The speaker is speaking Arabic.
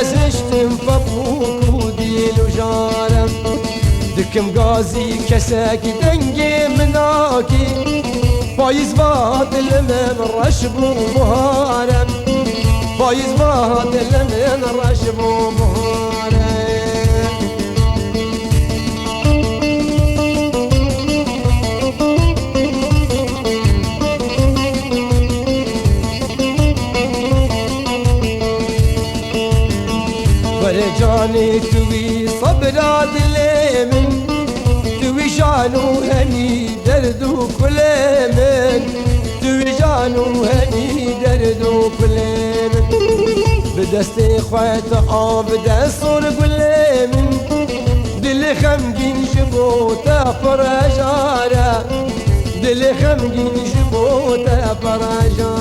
ازشتم فبوك وديل وجارم دكم غازي كساك دنجي مناكي فايز باطل من رشب ومهارم فايز باطل من رشب ومهارم جاني توي صبر عدلي توي جانو هني دردو كل من توي جانو هني دردو كل من بدستي خوات بدستور كل من دل خمجين جبوتا فرجارة دل خمجين جبوتا فرجارة